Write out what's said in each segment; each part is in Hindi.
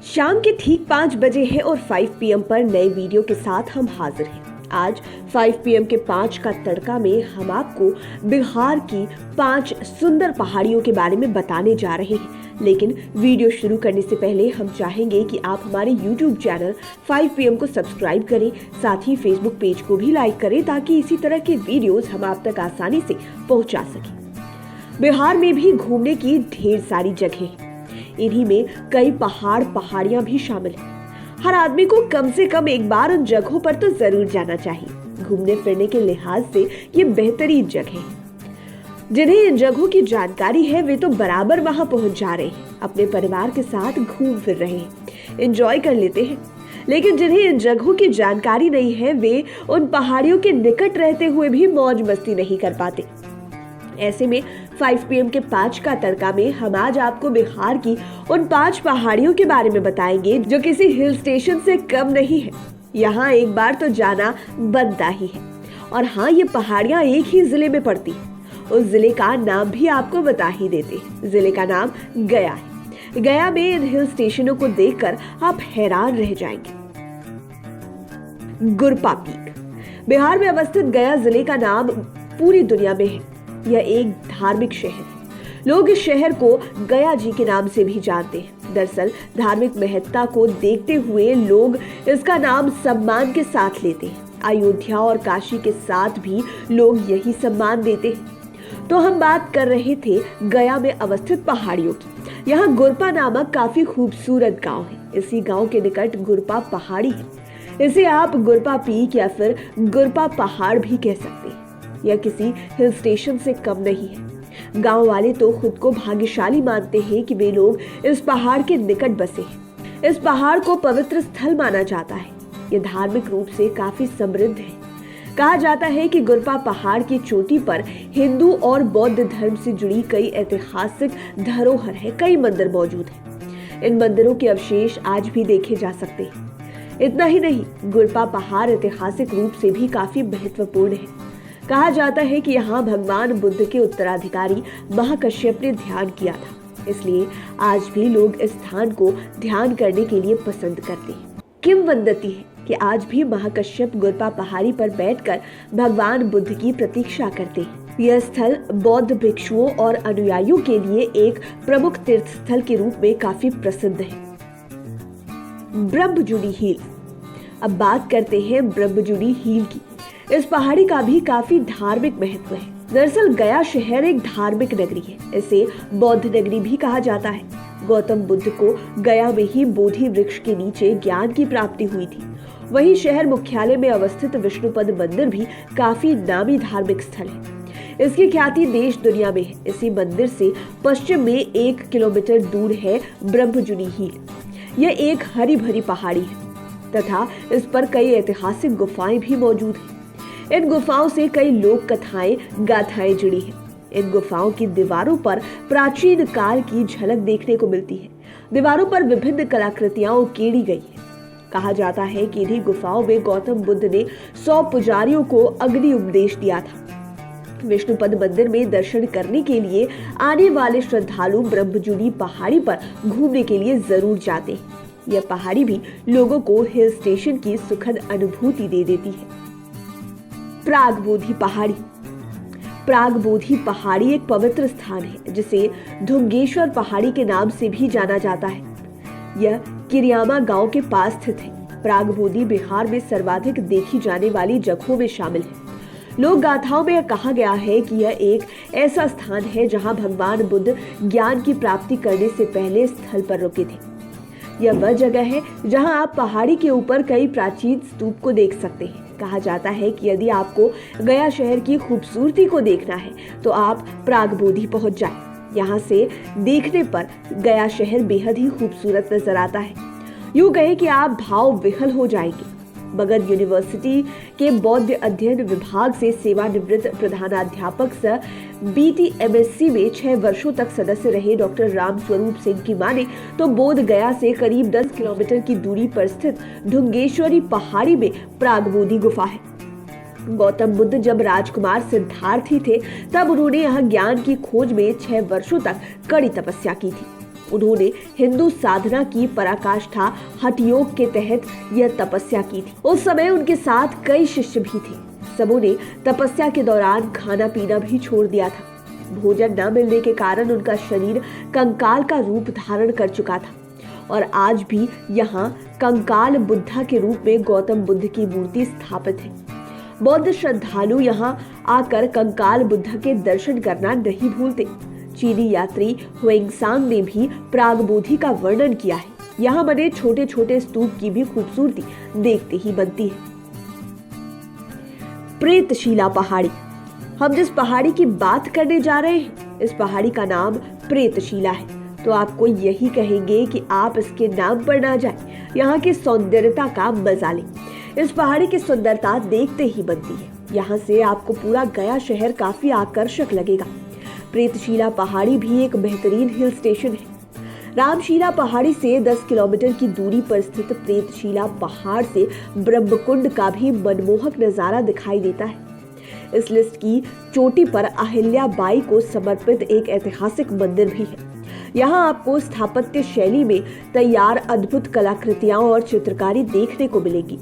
शाम के ठीक 5 बजे है और 5 PM पर नए वीडियो के साथ हम हाजिर हैं। आज 5 PM के 5 का तड़का में हम आपको बिहार की 5 सुंदर पहाड़ियों के बारे में बताने जा रहे हैं। लेकिन वीडियो शुरू करने से पहले हम चाहेंगे कि आप हमारे YouTube चैनल 5 PM को सब्सक्राइब करें, साथ ही Facebook पेज को भी लाइक करें ताकि इसी तरह के वीडियोस हम आप तक आसानी से पहुंचा सकें। बिहार में भी घूमने की ढेर सारी जगह हैं। इन्हीं में कई पहाड़ियां भी शामिल हैं। हर आदमी को कम से कम एक बार उन जगहों पर तो जरूर जाना चाहिए। घूमने फिरने के लिहाज से ये बेहतरीन जगह है। जिन्हें इन जगहों की जानकारी है वे तो बराबर वहां पहुंच जा रहे हैं, अपने परिवार के साथ घूम फिर रहे हैं, एंजॉय कर लेते हैं। लेकिन जिन्हें इन जगहों की जानकारी नहीं है वे उन पहाड़ियों के निकट रहते हुए भी मौज मस्ती नहीं कर पाते। ऐसे में 5 PM के 5 का तड़का में हम आज आपको बिहार की उन 5 पहाड़ियों के बारे में बताएंगे जो किसी हिल स्टेशन से कम नहीं है। यहाँ एक बार तो जाना बनता ही है। और हाँ, ये पहाड़ियाँ एक ही जिले में पड़ती हैं। उस जिले का नाम भी आपको बता ही देते हैं। जिले का नाम गया है। गया में इन हिल स्टेशनों को देखकर आप हैरान रह जाएंगे। गुरपा पीक। बिहार में अवस्थित गया जिले का नाम पूरी दुनिया में है। यह एक धार्मिक शहर है। लोग इस शहर को गया जी के नाम से भी जानते हैं। दरअसल धार्मिक महत्ता को देखते हुए लोग इसका नाम सम्मान के साथ लेते हैं। अयोध्या और काशी के साथ भी लोग यही सम्मान देते हैं। तो हम बात कर रहे थे गया में अवस्थित पहाड़ियों की। यहाँ गुरपा नामक काफी खूबसूरत गांव है। इसी गांव के निकट गुरपा पहाड़ी है। इसे आप गुरपा पीक या फिर गुरपा पहाड़ भी कह सकते हैं। यह किसी हिल स्टेशन से कम नहीं है। गांव वाले तो खुद को भाग्यशाली मानते हैं कि वे लोग इस पहाड़ के निकट बसे हैं। इस पहाड़ को पवित्र स्थल माना जाता है। यह धार्मिक रूप से काफी समृद्ध है। कहा जाता है कि गुरपा पहाड़ की चोटी पर हिंदू और बौद्ध धर्म से जुड़ी कई ऐतिहासिक धरोहर है। कई मंदिर मौजूद हैं। इन मंदिरों के अवशेष आज भी देखे जा सकते हैं। इतना ही नहीं, गुरपा पहाड़ ऐतिहासिक रूप से भी काफी महत्वपूर्ण है। कहा जाता है कि यहाँ भगवान बुद्ध के उत्तराधिकारी महाकश्यप ने ध्यान किया था, इसलिए आज भी लोग इस स्थान को ध्यान करने के लिए पसंद करते हैं। किंवदंती है कि आज भी महाकश्यप गुरपा पहाड़ी पर बैठकर भगवान बुद्ध की प्रतीक्षा करते हैं। यह स्थल बौद्ध भिक्षुओं और अनुयायियों के लिए एक प्रमुख तीर्थ स्थल के रूप में काफी प्रसिद्ध है। ब्रह्मजुड़ी हिल। अब बात करते हैं ब्रह्मजुड़ी हिल की। इस पहाड़ी का भी काफी धार्मिक महत्व है। दरअसल गया शहर एक धार्मिक नगरी है। इसे बौद्ध नगरी भी कहा जाता है। गौतम बुद्ध को गया में ही बोधि वृक्ष के नीचे ज्ञान की प्राप्ति हुई थी। वहीं शहर मुख्यालय में अवस्थित विष्णुपद मंदिर भी काफी नामी धार्मिक स्थल है। इसकी ख्याति देश दुनिया में है। इसी मंदिर से पश्चिम में 1 किलोमीटर दूर है ब्रह्मजुड़ी हिल। यह एक हरी भरी पहाड़ी है तथा इस पर कई ऐतिहासिक गुफाएं भी मौजूद हैं। इन गुफाओं से कई लोक कथाएं गाथाएं जुड़ी हैं। इन गुफाओं की दीवारों पर प्राचीन काल की झलक देखने को मिलती है। दीवारों पर विभिन्न कलाकृतियां उकेरी गई हैं। कहा जाता है कि इन्हीं गुफाओं में गौतम बुद्ध ने 100 पुजारियों को अग्नि उपदेश दिया था। विष्णुपद मंदिर में दर्शन करने के लिए आने वाले श्रद्धालु ब्रह्मजुड़ी पहाड़ी पर घूमने के लिए जरूर जाते हैं। यह पहाड़ी भी लोगों को हिल स्टेशन की सुखद अनुभूति दे देती है। प्रागबोधि पहाड़ी। प्रागबोधि पहाड़ी एक पवित्र स्थान है जिसे धुंगेश्वर पहाड़ी के नाम से भी जाना जाता है। यह किरियामा गांव के पास स्थित है। प्रागबोधि बिहार में सर्वाधिक देखी जाने वाली जगहों में शामिल है। लोक गाथाओं में यह कहा गया है कि यह एक ऐसा स्थान है जहां भगवान बुद्ध ज्ञान की प्राप्ति करने से पहले स्थल पर रुके थे। यह वह जगह है जहां आप पहाड़ी के ऊपर कई प्राचीन स्तूप को देख सकते हैं। कहा जाता है कि यदि आपको गया शहर की खूबसूरती को देखना है तो आप प्रागबोधि पहुंच जाएं। यहाँ से देखने पर गया शहर बेहद ही खूबसूरत नजर आता है। यूं कहे कि आप भाव विह्वल हो जाएंगे। मगध यूनिवर्सिटी के बौद्ध अध्ययन विभाग से सेवानिवृत्त प्रधानाध्यापक सह BTMSc में 6 वर्षों तक सदस्य रहे डॉक्टर रामस्वरूप सिंह की माने तो बोध गया से करीब 10 किलोमीटर की दूरी पर स्थित ढुंगेश्वरी पहाड़ी में प्रागबोधि गुफा है। गौतम बुद्ध जब राजकुमार सिद्धार्थी थे तब उन्होंने यहाँ ज्ञान की खोज में 6 वर्षों तक कड़ी तपस्या की थी। उन्होंने हिंदू साधना की पराकाष्ठा हठ योग के तहत यह तपस्या की थी। उस समय उनके साथ कई शिष्य भी थे। सबों ने तपस्या के दौरान खाना पीना भी छोड़ दिया था। भोजन न मिलने के कारण उनका शरीर कंकाल का रूप धारण कर चुका था और आज भी यहाँ कंकाल बुद्धा के रूप में गौतम बुद्ध की मूर्ति स्थापित है। बौद्ध श्रद्धालु यहाँ आकर कंकाल बुद्ध के दर्शन करना नहीं भूलते। चीनी यात्री हुएंगसांग ने भी प्रागबोधि का वर्णन किया है। यहाँ बने छोटे छोटे स्तूप की भी खूबसूरती देखते ही बनती है। प्रेतशिला पहाड़ी। हम जिस पहाड़ी की बात करने जा रहे हैं, इस पहाड़ी का नाम प्रेतशिला है। तो आपको यही कहेंगे कि आप इसके नाम पर ना जाएं, यहाँ की सौंदर्यता का मजा लें। इस पहाड़ी की सुंदरता देखते ही बनती है। यहाँ से आपको पूरा गया शहर काफी आकर्षक लगेगा। प्रेतशिला पहाड़ी भी एक बेहतरीन हिल स्टेशन है। रामशिला पहाड़ी से 10 किलोमीटर की दूरी पर स्थित प्रेतशिला पहाड़ से ब्रह्मकुंड का भी मनमोहक नजारा दिखाई देता है। इस लिस्ट की चोटी पर अहिल्या बाई को समर्पित एक ऐतिहासिक मंदिर भी है। यहाँ आपको स्थापत्य शैली में तैयार अद्भुत कलाकृतियां और चित्रकारी देखने को मिलेगी।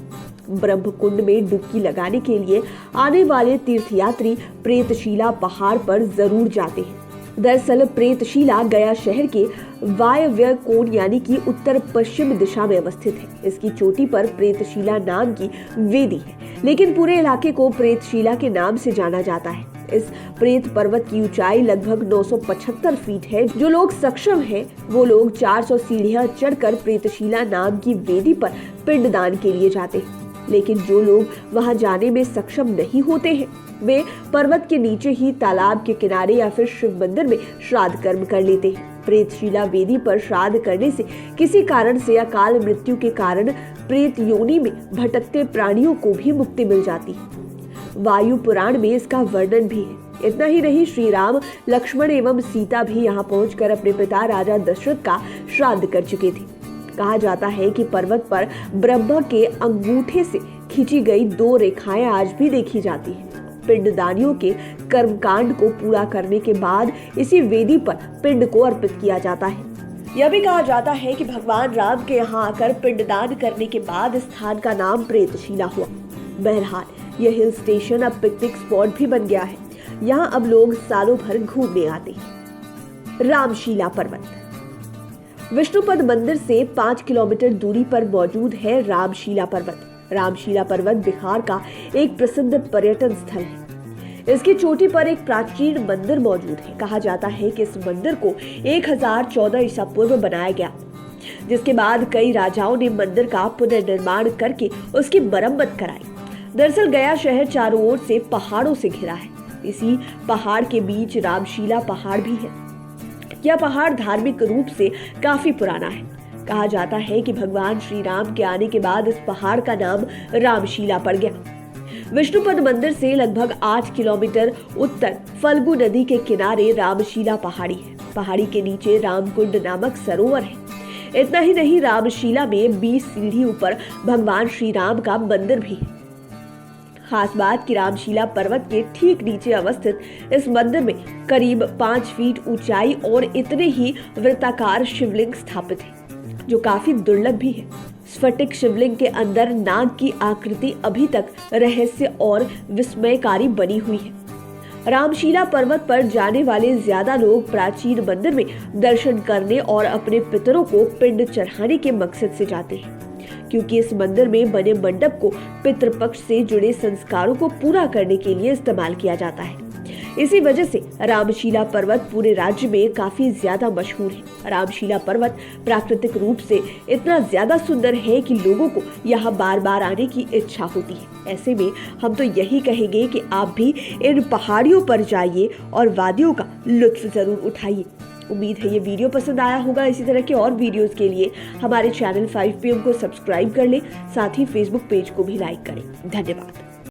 ब्रह्मकुंड में डुबकी लगाने के लिए आने वाले तीर्थयात्री प्रेतशिला पहाड़ पर जरूर जाते हैं। दरअसल प्रेतशिला गया शहर के वायव्य कोण यानी कि उत्तर पश्चिम दिशा में अवस्थित है। इसकी चोटी पर प्रेतशिला नाम की वेदी है, लेकिन पूरे इलाके को प्रेतशिला के नाम से जाना जाता है। इस प्रेत पर्वत की ऊंचाई लगभग 975 फीट है। जो लोग सक्षम हैं, वो लोग 400 सीढ़ियां चढ़कर प्रेतशिला नाम की वेदी पर पिंडदान के लिए जाते हैं। लेकिन जो लोग वहां जाने में सक्षम नहीं होते हैं, वे पर्वत के नीचे ही तालाब के किनारे या फिर शिव मंदिर में श्राद्ध कर्म कर लेते हैं। प्रेतशिला वेदी पर श्राद्ध करने से किसी कारण से अकाल मृत्यु के कारण प्रेत योनि में भटकते प्राणियों को भी मुक्ति मिल जाती है। वायु पुराण में इसका वर्णन भी है। इतना ही नहीं, श्री राम, लक्ष्मण एवं सीता भी यहाँ पहुंचकर अपने पिता राजा दशरथ का श्राद्ध कर चुके थे। कहा जाता है कि पर्वत पर ब्रह्मा के अंगूठे से खींची गई 2 रेखाएं आज भी देखी जाती हैं। पिंडदानियों के कर्मकांड को पूरा करने के बाद इसी वेदी पर पिंड को अर्पित किया जाता है। यह भी कहा जाता है कि भगवान राम के यहाँ आकर पिंडदान करने के बाद स्थान का नाम प्रेतशिला हुआ। बहरहाल, यह हिल स्टेशन अब पिकनिक स्पॉट भी बन गया है। यहाँ अब लोग सालों भर घूमने आते हैं। रामशिला पर्वत। विष्णुपद मंदिर से 5 किलोमीटर दूरी पर मौजूद है रामशिला पर्वत। रामशिला पर्वत बिहार का एक प्रसिद्ध पर्यटन स्थल है। इसकी चोटी पर एक प्राचीन मंदिर मौजूद है। कहा जाता है कि इस मंदिर को 1014 ईसा पूर्व बनाया गया, जिसके बाद कई राजाओं ने मंदिर का पुनर्निर्माण करके उसकी मरम्मत कराई। दरअसल गया शहर चारों ओर से पहाड़ों से घिरा है। इसी पहाड़ के बीच रामशिला पहाड़ भी है। यह पहाड़ धार्मिक रूप से काफी पुराना है। कहा जाता है कि भगवान श्री राम के आने के बाद इस पहाड़ का नाम रामशिला पड़ गया। विष्णुपद मंदिर से लगभग 8 किलोमीटर उत्तर फल्गु नदी के किनारे रामशिला पहाड़ी है। पहाड़ी के नीचे रामकुंड नामक सरोवर है। इतना ही नहीं, रामशिला में 20 सीढ़ी ऊपर भगवान श्री राम का मंदिर भी है। खास बात कि रामशिला पर्वत के ठीक नीचे अवस्थित इस मंदिर में करीब 5 फीट ऊंचाई और इतने ही वृत्ताकार शिवलिंग स्थापित है, जो काफी दुर्लभ भी है। स्फटिक शिवलिंग के अंदर नाग की आकृति अभी तक रहस्य और विस्मयकारी बनी हुई है। रामशिला पर्वत पर जाने वाले ज्यादा लोग प्राचीन मंदिर में दर्शन करने और अपने पितरों को पिंड चढ़ाने के मकसद से जाते हैं, क्योंकि इस मंदिर में बने मंडप को पितृपक्ष से जुड़े संस्कारों को पूरा करने के लिए इस्तेमाल किया जाता है। इसी वजह से रामशिला पर्वत पूरे राज्य में काफी ज्यादा मशहूर है। रामशिला पर्वत प्राकृतिक रूप से इतना ज्यादा सुंदर है कि लोगों को यहाँ बार बार आने की इच्छा होती है। ऐसे में हम तो यही कहेंगे कि आप भी इन पहाड़ियों पर जाइए और वादियों का लुत्फ जरूर उठाइए। उम्मीद है ये वीडियो पसंद आया होगा। इसी तरह के और वीडियोस के लिए हमारे चैनल 5PM को सब्सक्राइब कर लें, साथ ही फेसबुक पेज को भी लाइक करें। धन्यवाद।